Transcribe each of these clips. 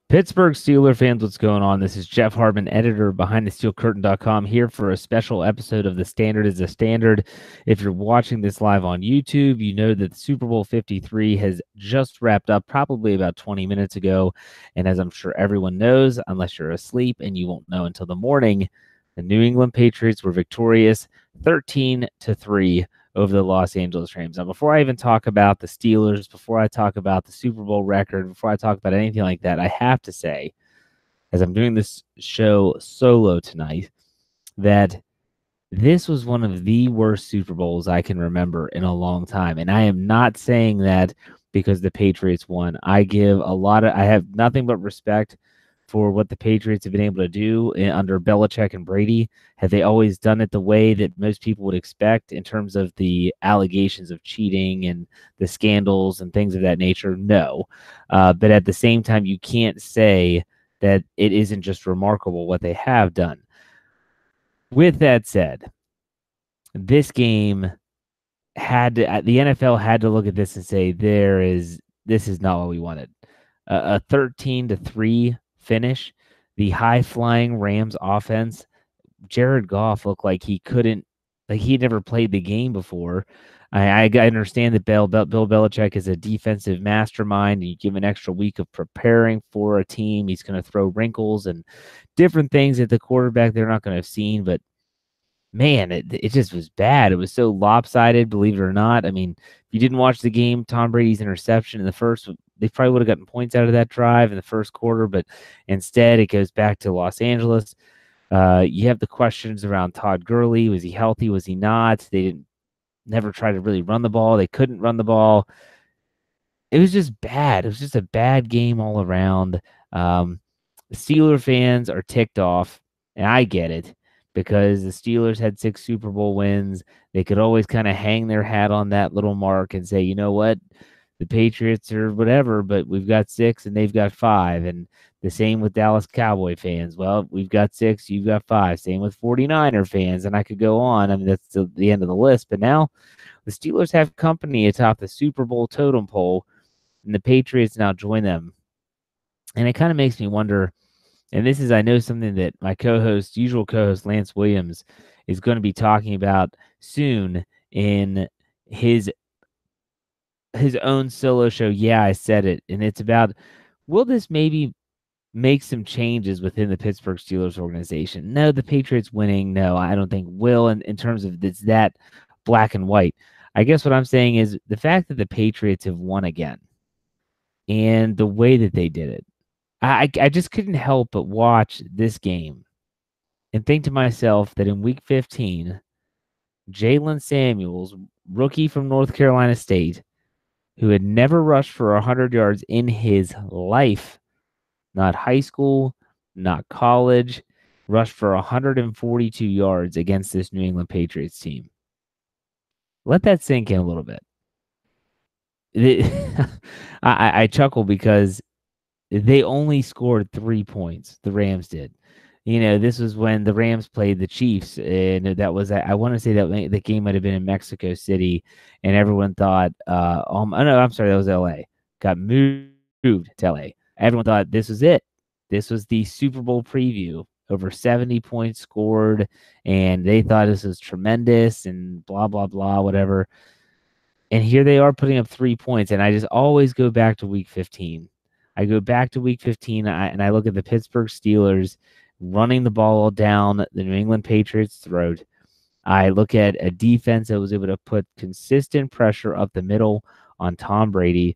Pittsburgh Steelers fans, what's going on? This is Jeff Hartman, editor of BehindTheSteelCurtain.com, here for a special episode of The Standard is a Standard. If you're watching this live on YouTube, you know that the Super Bowl 53 has just wrapped up probably about 20 minutes ago. And as I'm sure everyone knows, unless you're asleep and you won't know until the morning, the New England Patriots were victorious 13-3 over the Los Angeles Rams. Now, before I even talk about the Steelers, before I talk about the Super Bowl record, before I talk about anything like that, I have to say, as I'm doing this show solo tonight, that this was one of the worst Super Bowls I can remember in a long time. And I am not saying that because the Patriots won. I have nothing but respect for what the Patriots have been able to do under Belichick and Brady. Have they always done it the way that most people would expect in terms of the allegations of cheating and the scandals and things of that nature? No. But at the same time, you can't say that it isn't just remarkable what they have done. With that said, this game the NFL had to look at this and say this is not what we wanted. A 13-3 finish, the high flying Rams offense. Jared Goff looked like he never played the game before. I understand that Bill Belichick is a defensive mastermind, and you give an extra week of preparing for a team. He's going to throw wrinkles and different things at the quarterback they're not going to have seen, but man, it just was bad. It was so lopsided, believe it or not. I mean, if you didn't watch the game, Tom Brady's interception in the first, they probably would have gotten points out of that drive in the first quarter, but instead it goes back to Los Angeles. You have the questions around Todd Gurley. Was he never Was he not? They didn't never try to really run the ball. They couldn't run the ball. It was just bad. It was just a bad game all around. The Steeler fans are ticked off, and I get it, because the Steelers had 6 Super Bowl wins. They could always kind of hang their hat on that little mark and say, you know what, the Patriots are whatever, but we've got 6 and they've got 5. And the same with Dallas Cowboy fans. Well, we've got 6, you've got 5. Same with 49er fans, and I could go on. I mean, that's the end of the list. But now the Steelers have company atop the Super Bowl totem pole, and the Patriots now join them. And it kind of makes me wonder, and this is, I know, something that my usual co-host Lance Williams is going to be talking about soon in his own solo show. Yeah, I said it. And it's about, will this maybe make some changes within the Pittsburgh Steelers organization? No, the Patriots winning, no, I don't think will, in terms of it's that black and white. I guess what I'm saying is the fact that the Patriots have won again and the way that they did it, I just couldn't help but watch this game and think to myself that in Week 15, Jalen Samuels, rookie from North Carolina State, who had never rushed for 100 yards in his life, not high school, not college, rushed for 142 yards against this New England Patriots team. Let that sink in a little bit. I chuckle because they only scored 3 points. The Rams did. You know, this was when the Rams played the Chiefs, and that was, I want to say that the game might have been in Mexico City, and everyone thought, oh no, I'm sorry, that was LA. Got moved to LA. Everyone thought this was it. This was the Super Bowl preview. Over 70 points scored, and they thought this was tremendous, and blah, blah, blah, whatever. And here they are putting up 3 points, and I just always go back to Week 15. I go back to Week 15, and I look at the Pittsburgh Steelers running the ball down the New England Patriots' throat. I look at a defense that was able to put consistent pressure up the middle on Tom Brady.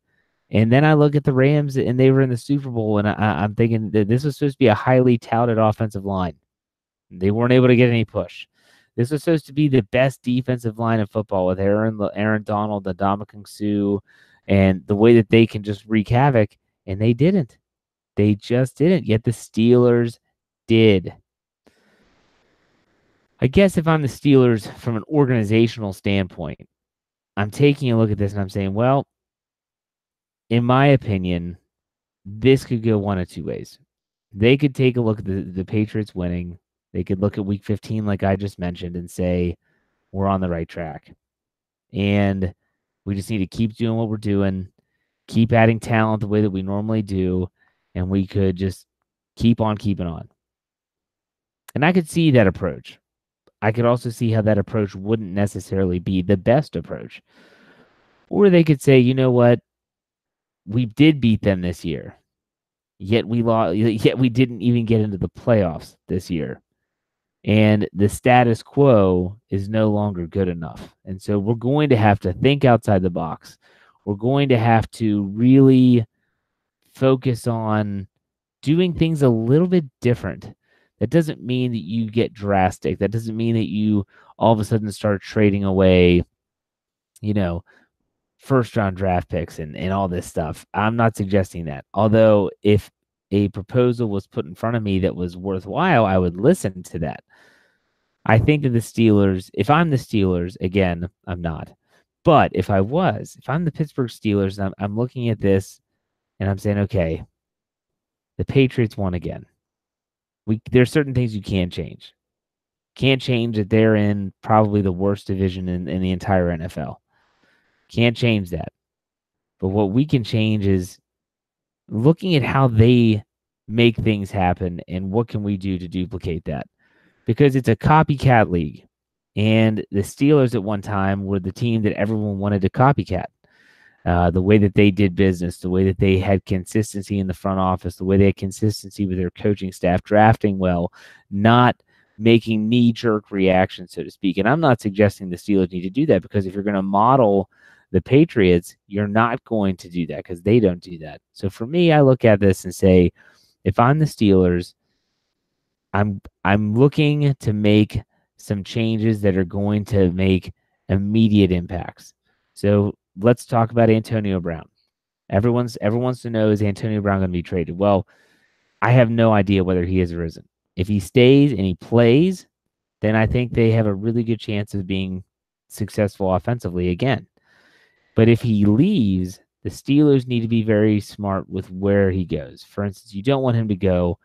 And then I look at the Rams, and they were in the Super Bowl, and I'm thinking that this was supposed to be a highly touted offensive line. They weren't able to get any push. This was supposed to be the best defensive line of football with Aaron Donald, the Ndamukong Suh, and the way that they can just wreak havoc, and they didn't. They just didn't. Yet the Steelers did. I guess if I'm the Steelers from an organizational standpoint, I'm taking a look at this and I'm saying, well, in my opinion, this could go one of two ways. They could take a look at the Patriots winning. They could look at Week 15, like I just mentioned, and say, we're on the right track. And we just need to keep doing what we're doing, keep adding talent the way that we normally do, and we could just keep on keeping on. And I could see that approach. I could also see how that approach wouldn't necessarily be the best approach. Or they could say, you know what? We did beat them this year. Yet we lost, yet we didn't even get into the playoffs this year. And the status quo is no longer good enough. And so we're going to have to think outside the box. We're going to have to really focus on doing things a little bit different. That doesn't mean that you get drastic. That doesn't mean that you all of a sudden start trading away, you know, first round draft picks and all this stuff. I'm not suggesting that. Although if a proposal was put in front of me that was worthwhile, I would listen to that. I think that the Steelers, if I'm the Steelers, again, I'm not. But if I'm the Pittsburgh Steelers, I'm looking at this and I'm saying, okay, the Patriots won again. There's certain things you can't change. Can't change that they're in probably the worst division in the entire NFL. Can't change that. But what we can change is looking at how they make things happen and what can we do to duplicate that. Because it's a copycat league. And the Steelers at one time were the team that everyone wanted to copycat. The way that they did business, the way that they had consistency in the front office, the way they had consistency with their coaching staff, drafting well, not making knee-jerk reactions, so to speak. And I'm not suggesting the Steelers need to do that, because if you're going to model the Patriots, you're not going to do that because they don't do that. So for me, I look at this and say, if I'm the Steelers, I'm looking to make some changes that are going to make immediate impacts. So let's talk about Antonio Brown. Everyone wants to know, is Antonio Brown going to be traded? Well, I have no idea whether he is or isn't. If he stays and he plays, then I think they have a really good chance of being successful offensively again. But if he leaves, the Steelers need to be very smart with where he goes. For instance, you don't want him to go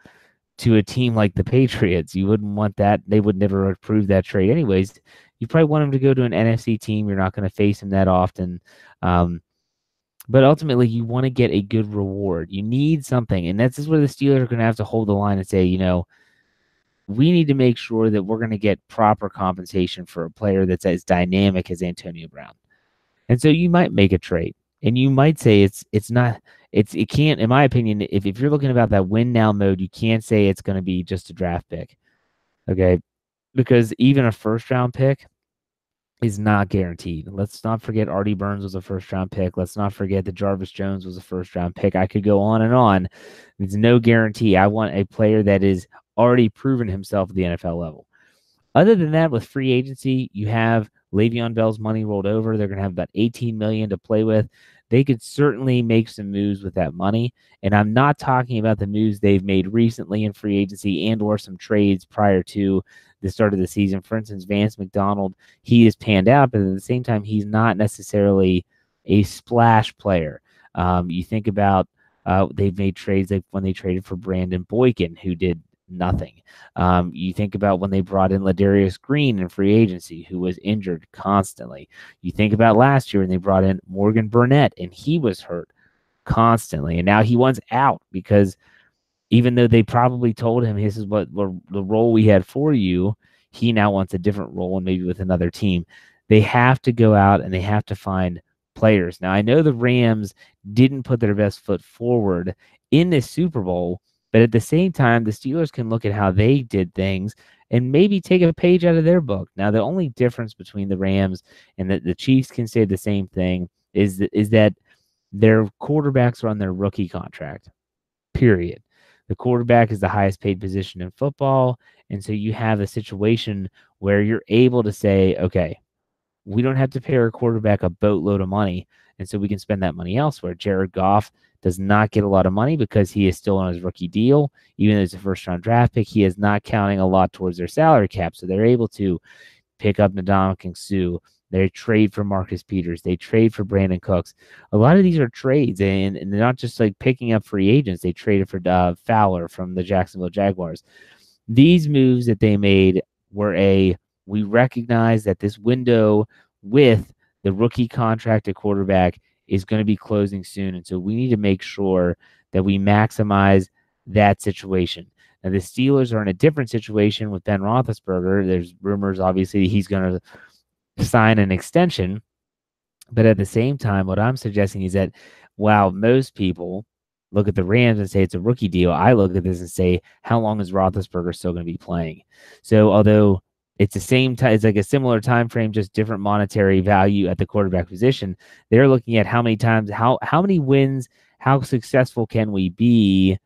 to a team like the Patriots. You wouldn't want that. They would never approve that trade anyways. You probably want him to go to an NFC team. You're not going to face him that often. But ultimately, you want to get a good reward. You need something. And that's where the Steelers are going to have to hold the line and say, we need to make sure that we're going to get proper compensation for a player that's as dynamic as Antonio Brown. And so you might make a trade. And you might say it can't, in my opinion, if you're looking about that win now mode, you can't say it's going to be just a draft pick. Okay. Because even a first round pick is not guaranteed. Let's not forget Artie Burns was a first round pick. Let's not forget that Jarvis Jones was a first round pick. I could go on and on. There's no guarantee. I want a player that is already proven himself at the NFL level. Other than that, with free agency, you have Le'Veon Bell's money rolled over. They're going to have about $18 million to play with. They could certainly make some moves with that money. And I'm not talking about the moves they've made recently in free agency and or some trades prior to the start of the season. For instance, Vance McDonald, he has panned out, but at the same time, he's not necessarily a splash player. You think about they've made trades like when they traded for Brandon Boykin, who did nothing. You think about when they brought in Ladarius Green in free agency, who was injured constantly. You think about last year when they brought in Morgan Burnett, and he was hurt constantly. And now he wants out because even though they probably told him this is what the role we had for you, he now wants a different role and maybe with another team. They have to go out and they have to find players. Now, I know the Rams didn't put their best foot forward in this Super Bowl, but at the same time, the Steelers can look at how they did things and maybe take a page out of their book. Now, the only difference between the Rams and the Chiefs can say the same thing is that their quarterbacks are on their rookie contract, period. The quarterback is the highest paid position in football, and so you have a situation where you're able to say, okay, we don't have to pay our quarterback a boatload of money, and so we can spend that money elsewhere. Jared Goff does not get a lot of money because he is still on his rookie deal. Even though it's a first-round draft pick, he is not counting a lot towards their salary cap, so they're able to pick up Ndamukong Suh. They trade for Marcus Peters. They trade for Brandon Cooks. A lot of these are trades, and they're not just like picking up free agents. They traded for Fowler from the Jacksonville Jaguars. These moves that they made were we recognize that this window with the rookie contract at quarterback is going to be closing soon, and so we need to make sure that we maximize that situation. Now, the Steelers are in a different situation with Ben Roethlisberger. There's rumors, obviously, he's going to sign an extension. But at the same time, what I'm suggesting is that while most people look at the Rams and say it's a rookie deal, I look at this and say, how long is Roethlisberger still going to be playing? So although it's the same time, it's like a similar time frame, just different monetary value at the quarterback position. They're looking at how many times, how many wins, how successful can we be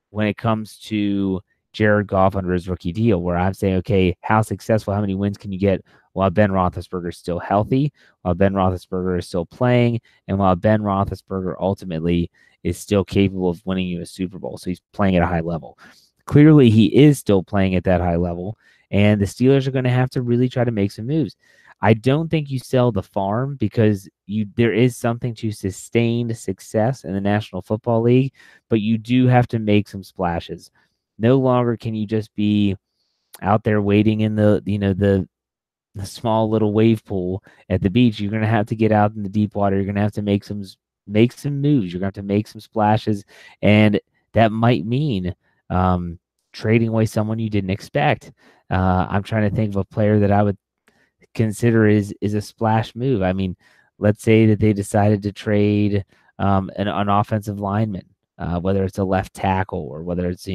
when it comes to Jared Goff under his rookie deal, where I'm saying, okay, how successful, how many wins can you get while Ben Roethlisberger is still healthy, while Ben Roethlisberger is still playing, and while Ben Roethlisberger ultimately is still capable of winning you a Super Bowl. So he's playing at a high level. Clearly, he is still playing at that high level, and the Steelers are going to have to really try to make some moves. I don't think you sell the farm because there is something to sustained success in the National Football League, but you do have to make some splashes. No longer can you just be out there waiting in the small little wave pool at the beach. You're going to have to get out in the deep water. You're going to have to make some moves. You're going to have to make some splashes, and that might mean trading away someone you didn't expect. I'm trying to think of a player that I would consider is a splash move. I mean, let's say that they decided to trade an offensive lineman, whether it's a left tackle or whether it's,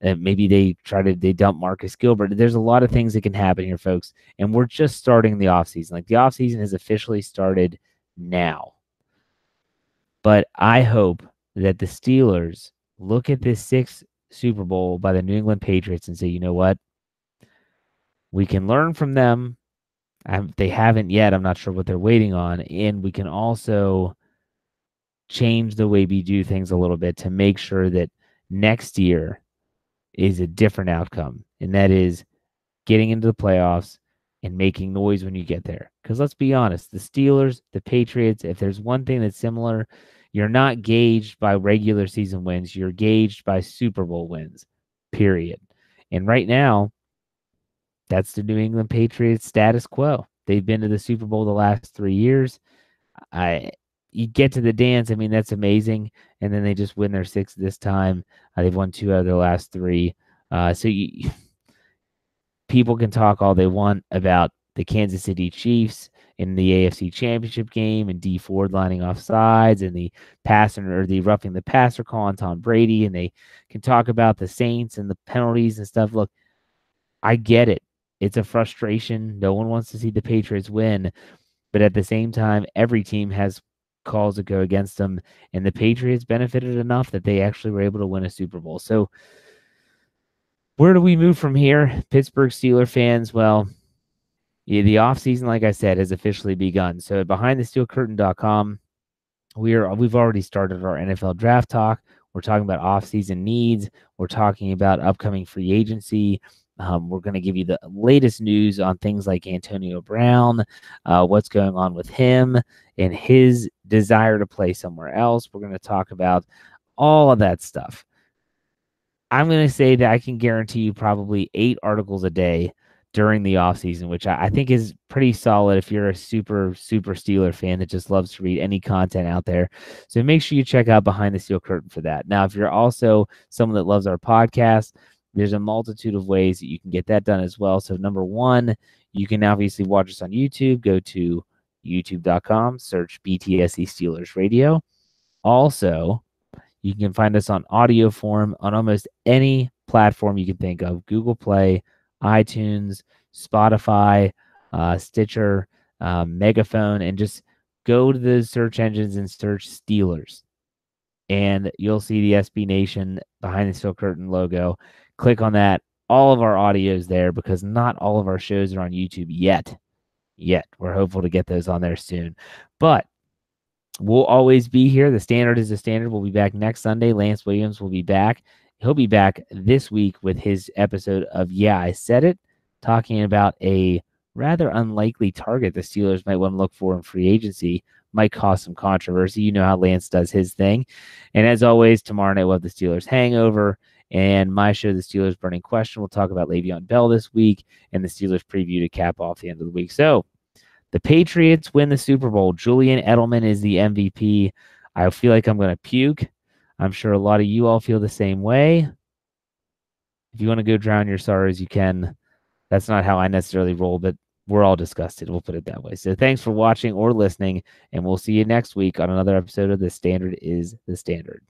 maybe they dump Marcus Gilbert. There's a lot of things that can happen here, folks. And we're just starting the offseason. Like, the offseason has officially started now. But I hope that the Steelers look at this 6th Super Bowl by the New England Patriots and say, you know what? We can learn from them. They haven't yet. I'm not sure what they're waiting on. And we can also change the way we do things a little bit to make sure that next year is a different outcome. And that is getting into the playoffs and making noise when you get there. Because let's be honest, the Steelers, the Patriots, if there's one thing that's similar, you're not gauged by regular season wins. You're gauged by Super Bowl wins, period. And right now, that's the New England Patriots status quo. They've been to the Super Bowl the last 3 years. You get to the dance, I mean, that's amazing. And then they just win their 6th this time. They've won 2 out of their last 3. People can talk all they want about the Kansas City Chiefs in the AFC Championship game and Dee Ford lining off sides and the roughing the passer call on Tom Brady. And they can talk about the Saints and the penalties and stuff. Look, I get it. It's a frustration. No one wants to see the Patriots win. But at the same time, every team has calls that go against them. And the Patriots benefited enough that they actually were able to win a Super Bowl. So where do we move from here? Pittsburgh Steelers fans, well, the offseason, like I said, has officially begun. So at BehindTheSteelCurtain.com, we've already started our NFL draft talk. We're talking about offseason needs. We're talking about upcoming free agency. We're going to give you the latest news on things like Antonio Brown, what's going on with him and his desire to play somewhere else. We're going to talk about all of that stuff. I'm going to say that I can guarantee you probably 8 articles a day during the offseason, which I think is pretty solid if you're a super, super Steeler fan that just loves to read any content out there. So make sure you check out Behind the Steel Curtain for that. Now, if you're also someone that loves our podcast, there's a multitude of ways that you can get that done as well. So number one, you can obviously watch us on YouTube. Go to youtube.com, search BTSE Steelers Radio. Also, you can find us on audio form on almost any platform you can think of: Google Play, iTunes, Spotify, Stitcher, Megaphone, and just go to the search engines and search Steelers. And you'll see the SB Nation Behind the Steel Curtain logo. Click on that. All of our audio is there because not all of our shows are on YouTube yet. We're hopeful to get those on there soon. But we'll always be here. The standard is the standard. We'll be back next Sunday. Lance Williams will be back. He'll be back this week with his episode of Yeah, I Said It, talking about a rather unlikely target the Steelers might want to look for in free agency. Might cause some controversy. You know how Lance does his thing. And as always, tomorrow night we'll have the Steelers Hangover and my show, The Steelers Burning Question. We'll talk about Le'Veon Bell this week and the Steelers preview to cap off the end of the week. So the Patriots win the Super Bowl. Julian Edelman is the MVP. I feel like I'm going to puke. I'm sure a lot of you all feel the same way. If you want to go drown your sorrows, you can. That's not how I necessarily roll, but we're all disgusted. We'll put it that way. So thanks for watching or listening, and we'll see you next week on another episode of The Standard is the Standard.